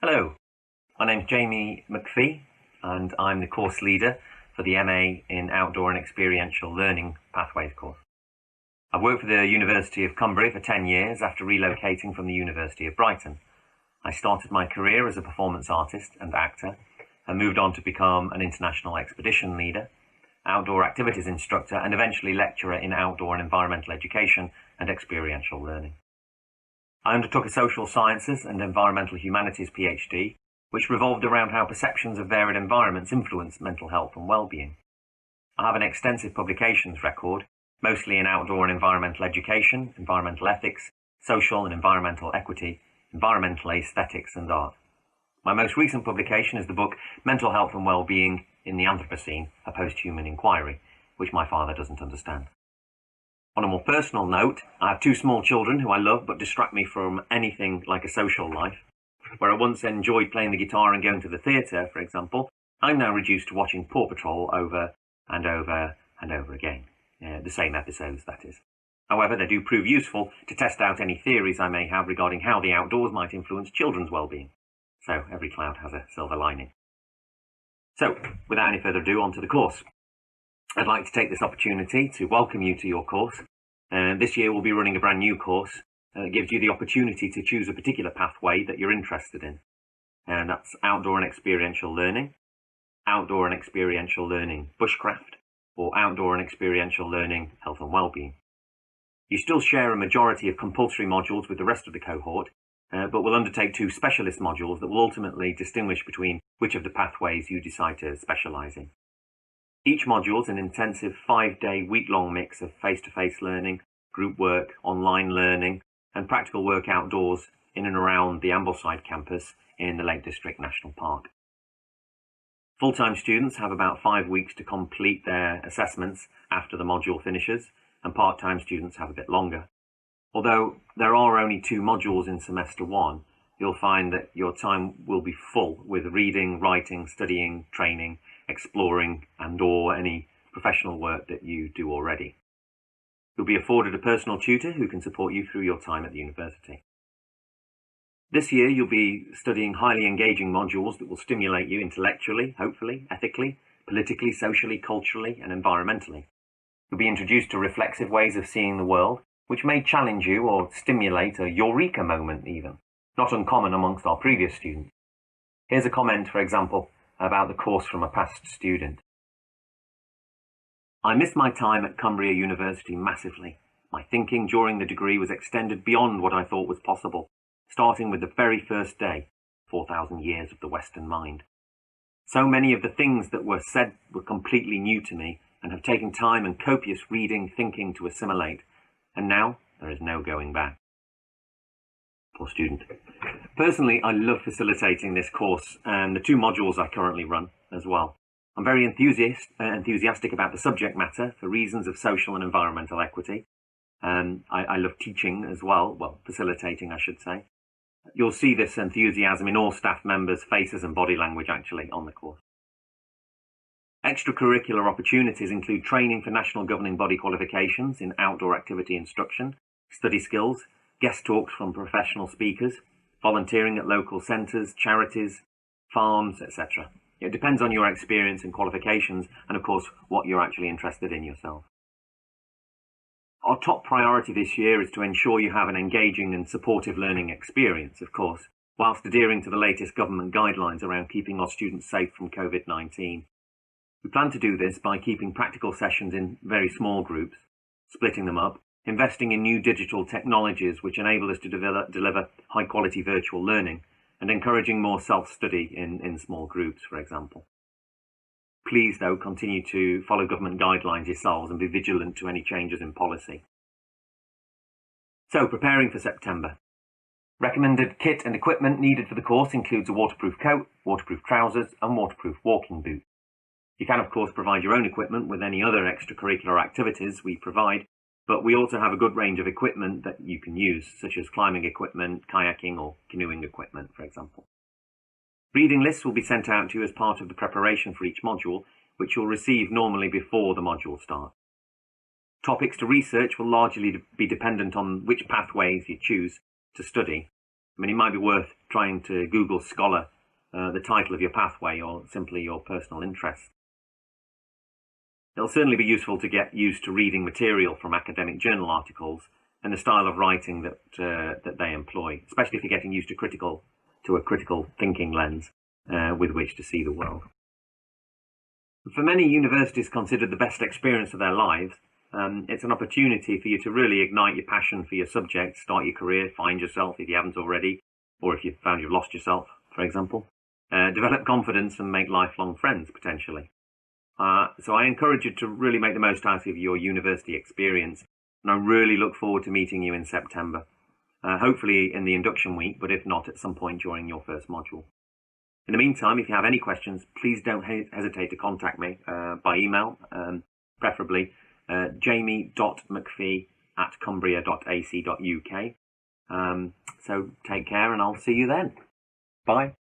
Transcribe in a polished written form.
Hello, my name's Jamie McPhee and I'm the course leader for the MA in Outdoor and Experiential Learning Pathways course. I've worked for the University of Cumbria for 10 years after relocating from the University of Brighton. I started my career as a performance artist and actor and moved on to become an international expedition leader, outdoor activities instructor and eventually lecturer in outdoor and environmental education and experiential learning. I undertook a social sciences and environmental humanities PhD, which revolved around how perceptions of varied environments influence mental health and well-being. I have an extensive publications record, mostly in outdoor and environmental education, environmental ethics, social and environmental equity, environmental aesthetics and art. My most recent publication is the book Mental Health and Well-being in the Anthropocene, a Post-Human Inquiry, which my father doesn't understand. On a more personal note, I have two small children who I love but distract me from anything like a social life. Where I once enjoyed playing the guitar and going to the theatre, for example, I'm now reduced to watching Paw Patrol over and over and over again. The same episodes, that is. However, they do prove useful to test out any theories I may have regarding how the outdoors might influence children's well-being. So every cloud has a silver lining. So, without any further ado, on to the course. I'd like to take this opportunity to welcome you to your course. This year we'll be running a brand new course that gives you the opportunity to choose a particular pathway that you're interested in. And that's Outdoor and Experiential Learning, Outdoor and Experiential Learning Bushcraft, or Outdoor and Experiential Learning Health and Wellbeing. You still share a majority of compulsory modules with the rest of the cohort, but we'll undertake two specialist modules that will ultimately distinguish between which of the pathways you decide to specialise in. Each module is an intensive 5-day, week-long mix of face-to-face learning, group work, online learning, and practical work outdoors in and around the Ambleside campus in the Lake District National Park. Full-time students have about 5 weeks to complete their assessments after the module finishes, and part-time students have a bit longer. Although there are only 2 modules in semester 1, you'll find that your time will be full with reading, writing, studying, training, exploring and/or any professional work that you do already. You'll be afforded a personal tutor who can support you through your time at the university. This year you'll be studying highly engaging modules that will stimulate you intellectually, hopefully, ethically, politically, socially, culturally and environmentally. You'll be introduced to reflexive ways of seeing the world, which may challenge you or stimulate a eureka moment even, not uncommon amongst our previous students. Here's a comment, for example, about the course from a past student. I missed my time at Cumbria University massively. My thinking during the degree was extended beyond what I thought was possible, starting with the very first day, 4,000 years of the Western mind. So many of the things that were said were completely new to me and have taken time and copious reading, thinking to assimilate, and now there is no going back. Poor student. Personally, I love facilitating this course and the 2 modules I currently run as well. I'm very enthusiastic about the subject matter for reasons of social and environmental equity. I love teaching as well, facilitating I should say. You'll see this enthusiasm in all staff members' faces and body language actually on the course. Extracurricular opportunities include training for national governing body qualifications in outdoor activity instruction, study skills, guest talks from professional speakers, volunteering at local centres, charities, farms, etc. It depends on your experience and qualifications and of course what you're actually interested in yourself. Our top priority this year is to ensure you have an engaging and supportive learning experience, of course, whilst adhering to the latest government guidelines around keeping our students safe from COVID-19. We plan to do this by keeping practical sessions in very small groups, splitting them up, investing in new digital technologies which enable us to deliver high-quality virtual learning, and encouraging more self-study in small groups, for example. Please, though, continue to follow government guidelines yourselves and be vigilant to any changes in policy. So, preparing for September. Recommended kit and equipment needed for the course includes a waterproof coat, waterproof trousers, and waterproof walking boots. You can, of course, provide your own equipment with any other extracurricular activities we provide, but we also have a good range of equipment that you can use, such as climbing equipment, kayaking or canoeing equipment, for example. Reading lists will be sent out to you as part of the preparation for each module, which you'll receive normally before the module starts. Topics to research will largely be dependent on which pathways you choose to study. I mean, it might be worth trying to Google Scholar the title of your pathway or simply your personal interests. It'll certainly be useful to get used to reading material from academic journal articles and the style of writing that they employ, especially if you're getting used to a critical thinking lens with which to see the world. For many, universities considered the best experience of their lives. It's an opportunity for you to really ignite your passion for your subject, start your career, find yourself if you haven't already, or if you've found you've lost yourself, for example. Develop confidence and make lifelong friends, potentially. So I encourage you to really make the most out of your university experience, and I really look forward to meeting you in September, hopefully in the induction week, but if not, at some point during your first module. In the meantime, if you have any questions, please don't hesitate to contact me by email, preferably jamie.mcphee@cumbria.ac.uk. So take care, and I'll see you then. Bye.